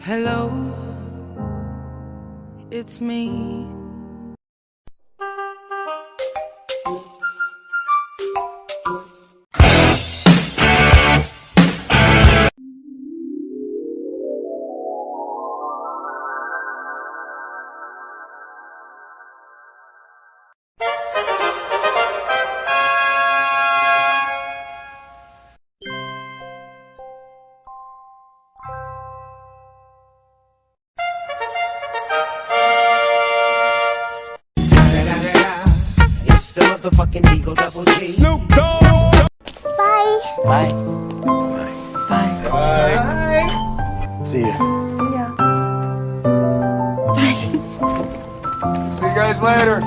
Hello, it's me. It's the motherfucking Eagle Double G. Snoop Dogg. Bye. Bye. Bye. See ya. See ya. See you guys later.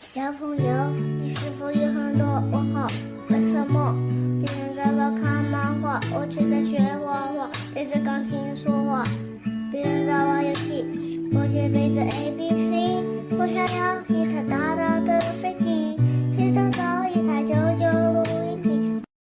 小朋友，你是否有很多问号？为什么？别人在那看漫画，我却在学画画，对着钢琴说话。别人在玩游戏，我却背着 ABC。我想要一台大